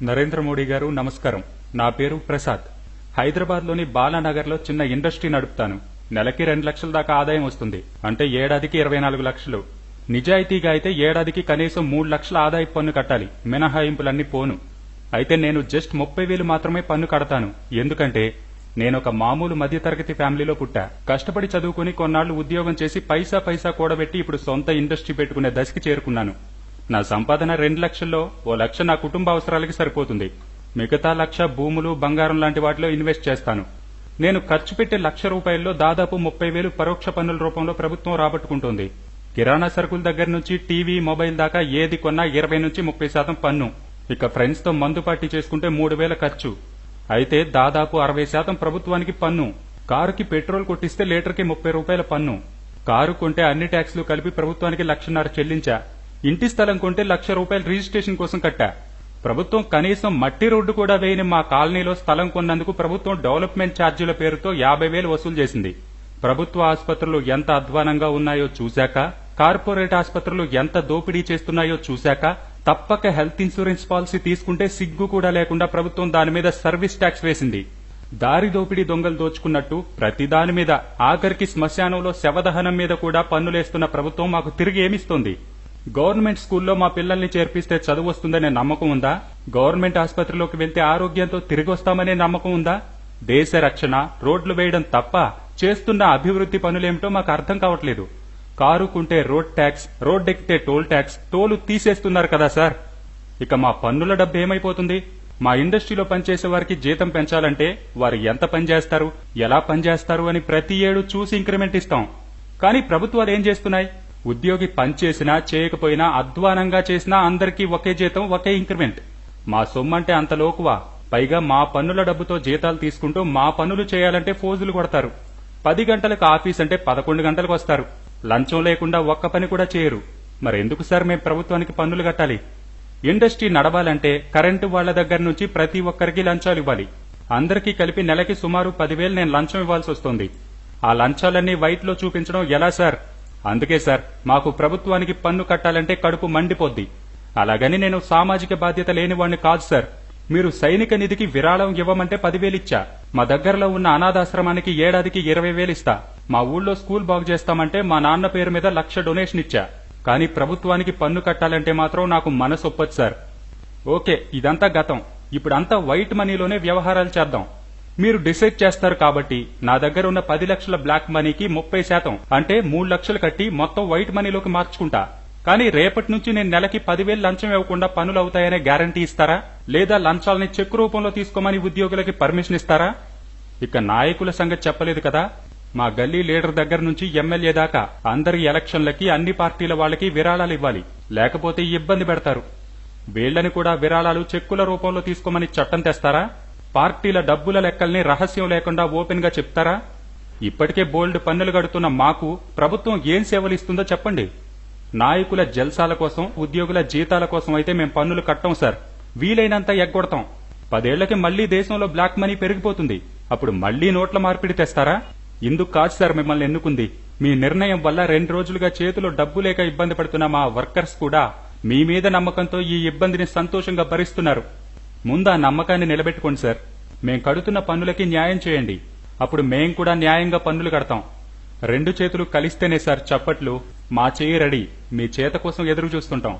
నరేంద్ర మోడీ గారు నమస్కారం. నా పేరు ప్రసాద్. హైదరాబాద్లోని బాలానగర్లో చిన్న ఇండస్ట్రీ నడుపుతాను. నెలకి 2 లక్షల దాకా ఆదాయం వస్తుంది. అంటే ఏడాదికి 24 లక్షలు. నిజాయితీగా అయితే ఏడాదికి కనీసం 3 లక్షల ఆదాయపు పన్ను కట్టాలి. మినహాయింపులన్నీ పోను. అయితే నేను జస్ట్ 30,000 మాత్రమే పన్ను కడతాను. ఎందుకంటే నేనొక మామూలు మధ్యతరగతి ఫ్యామిలీలో పుట్టా. కష్టపడి చదువుకుని కొన్నాళ్లు ఉద్యోగం చేసి పైసా కూడబెట్టి ఇప్పుడు సొంత ఇండస్ట్రీ పెట్టుకునే దశకి చేరుకున్నాను. నా సంపాదన 2 లక్షల్లో 1 లక్ష నా కుటుంబ అవసరాలకి సరిపోతుంది. మిగతా 1 లక్ష భూములు, బంగారం లాంటి వాటిలో ఇన్వెస్ట్ చేస్తాను. నేను ఖర్చు పెట్టే 1 లక్ష రూపాయల్లో దాదాపు 30,000 పరోక్ష పన్నుల రూపంలో ప్రభుత్వం రాబట్టుకుంటోంది. కిరాణా సరుకుల దగ్గర నుంచి టీవీ, మొబైల్ దాకా ఏది కొన్నా 20 నుంచి 30% పన్ను. ఇక ఫ్రెండ్స్ తో మందు పార్టీ చేసుకుంటే 3,000 ఖర్చు. అయితే దాదాపు 60% ప్రభుత్వానికి పన్ను. కారుకి పెట్రోల్ కొట్టిస్తే లీటర్కి 30 రూపాయల పన్ను. కారు కొంటే అన్ని ట్యాక్సులు కలిపి ప్రభుత్వానికి 1,50,000 చెల్లించా. ఇంటి స్థలం కొంటే 1,00,000 రూపాయలు రిజిస్ట్రేషన్ కోసం కట్టా. ప్రభుత్వం కనీసం మట్టి రోడ్డు కూడా వేయని మా కాలనీలో స్థలం కొన్నందుకు ప్రభుత్వం డెవలప్మెంట్ ఛార్జీల పేరుతో 50,000 వసూలు చేసింది. ప్రభుత్వ ఆసుపత్రులు ఎంత అధ్వానంగా ఉన్నాయో చూశాక, కార్పొరేట్ ఆసుపత్రులు ఎంత దోపిడీ చేస్తున్నాయో చూశాక తప్పక హెల్త్ ఇన్సూరెన్స్ పాలసీ తీసుకుంటే సిగ్గు కూడా లేకుండా ప్రభుత్వం దాని మీద సర్వీస్ ట్యాక్స్ వేసింది. దారి దోపిడీ దొంగలు దోచుకున్నట్టు ప్రతి దాని మీద, ఆఖరికి శ్మశానంలో శవదహనం మీద కూడా పన్నులేస్తున్న ప్రభుత్వం మాకు తిరిగి ఏమిస్తోంది? గవర్నమెంట్ స్కూల్లో మా పిల్లల్ని చేర్పిస్తే చదువు వస్తుందనే నమ్మకం ఉందా? గవర్నమెంట్ ఆసుపత్రిలోకి వెళ్తే ఆరోగ్యంతో తిరిగి వస్తామనే నమ్మకం ఉందా? దేశ రక్షణ, రోడ్లు వేయడం తప్ప చేస్తున్న అభివృద్ధి పనులేమిటో మాకు అర్థం కావట్లేదు. కారు కుంటే రోడ్ ట్యాక్స్, రోడ్డెక్కితే టోల్ ట్యాక్స్, టోలు తీసేస్తున్నారు కదా సార్. ఇక మా పన్నుల డబ్బు ఏమైపోతుంది? మా ఇండస్ట్రీలో పనిచేసే వారికి జీతం పెంచాలంటే వారు ఎంత పనిచేస్తారు, ఎలా పనిచేస్తారు అని ప్రతి ఏడు చూసి ఇంక్రిమెంట్ ఇస్తాం. కానీ ప్రభుత్వాలు ఏం చేస్తున్నాయి? ఉద్యోగి పనిచేసినా చేయకపోయినా, అధ్వానంగా చేసినా అందరికీ ఒకే జీతం, ఒకే ఇంక్రిమెంట్. మా సొమ్మంటే అంత లోకువా? పైగా మా పన్నుల డబ్బుతో జీతాలు తీసుకుంటూ మా పనులు చేయాలంటే ఫోజులు కొడతారు. 10 గంటలకు ఆఫీస్ అంటే 11 గంటలకు వస్తారు. లంచం లేకుండా ఒక్క పని కూడా చేయరు. మరెందుకు సార్ మేం ప్రభుత్వానికి పన్నులు కట్టాలి? ఇండస్ట్రీ నడవాలంటే కరెంటు వాళ్ల దగ్గర నుంచి ప్రతి ఒక్కరికి లంచాలు ఇవ్వాలి. అందరికీ కలిపి నెలకి సుమారు 10,000 నేను లంచం ఇవ్వాల్సి వస్తుంది. ఆ లంచాలన్నీ వైట్ లో చూపించడం ఎలా సార్? అందుకే సార్, మాకు ప్రభుత్వానికి పన్ను కట్టాలంటే కడుపు మండిపోద్ది. అలాగని నేను సామాజిక బాధ్యత లేనివాణ్ణి కాదు సార్. మీరు సైనిక నిధికి విరాళం ఇవ్వమంటే 10,000 ఇచ్చా. మా దగ్గరలో ఉన్న అనాథాశ్రమానికి ఏడాదికి 20,000 ఇస్తా. మా ఊళ్ళో స్కూల్ బాగు చేస్తామంటే మా నాన్న పేరు మీద 1,00,000 డొనేషన్ ఇచ్చా. కానీ ప్రభుత్వానికి పన్ను కట్టాలంటే మాత్రం నాకు మనసు ఒప్పదు సార్. ఓకే, ఇదంతా గతం. ఇప్పుడంతా వైట్ మనీలోనే వ్యవహారాలు చేద్దాం. మీరు డిసైడ్ చేస్తారు కాబట్టి నా దగ్గర ఉన్న 10 లక్షల బ్లాక్ మనీకి 30% అంటే 3 లక్షలు కట్టి మొత్తం వైట్ మనీలోకి మార్చుకుంటా. కానీ రేపటి నుంచి నేను నెలకి 10,000 లంచం ఇవ్వకుండా పనులు అవుతాయనే గ్యారంటీ ఇస్తారా? లేదా లంచాలని చెక్ రూపంలో తీసుకోమని ఉద్యోగులకి పర్మిషన్ ఇస్తారా? ఇక నాయకుల సంగతి చెప్పలేదు కదా. మా గల్లీ లీడర్ దగ్గర నుంచి ఎమ్మెల్యే దాకా అందరి ఎలక్షన్లకి అన్ని పార్టీల వాళ్ళకి విరాళాలు ఇవ్వాలి. లేకపోతే ఇబ్బంది పెడతారు. వీళ్లని కూడా విరాళాలు చెక్కుల రూపంలో తీసుకోమని చట్టం తెస్తారా? పార్టీల డబ్బుల లెక్కల్ని రహస్యం లేకుండా ఓపెన్ గా చెప్తారా? ఇప్పటికే బోల్డ్ పన్నులు కడుతున్న మాకు ప్రభుత్వం ఏం సేవలు ఇస్తుందో చెప్పండి. నాయకుల జల్సాల కోసం, ఉద్యోగుల జీతాల కోసం అయితే మేం పన్నులు కట్టం సార్. వీలైనంత ఎగ్గొడతాం. 10 ఏళ్లకి మళ్లీ దేశంలో బ్లాక్ మనీ పెరిగిపోతుంది. అప్పుడు మళ్లీ నోట్ల మార్పిడి తెస్తారా? ఇందుకు కాదు సార్ మిమ్మల్ని ఎన్నుకుంది. మీ నిర్ణయం వల్ల 2 రోజులుగా చేతిలో డబ్బు లేక ఇబ్బంది పడుతున్న మా వర్కర్స్ కూడా మీ మీద నమ్మకంతో ఈ ఇబ్బందిని సంతోషంగా భరిస్తున్నారు. ముందా నమ్మకాన్ని నిలబెట్టుకోండి సార్. మేం కడుతున్న పన్నులకి న్యాయం చేయండి. అప్పుడు మేం కూడా న్యాయంగా పన్నులు కడతాం. 2 చేతులు కలిస్తేనే సార్ చప్పట్లు. మా చేయి రెడీ. మీ చేత కోసం ఎదురు చూస్తుంటాం.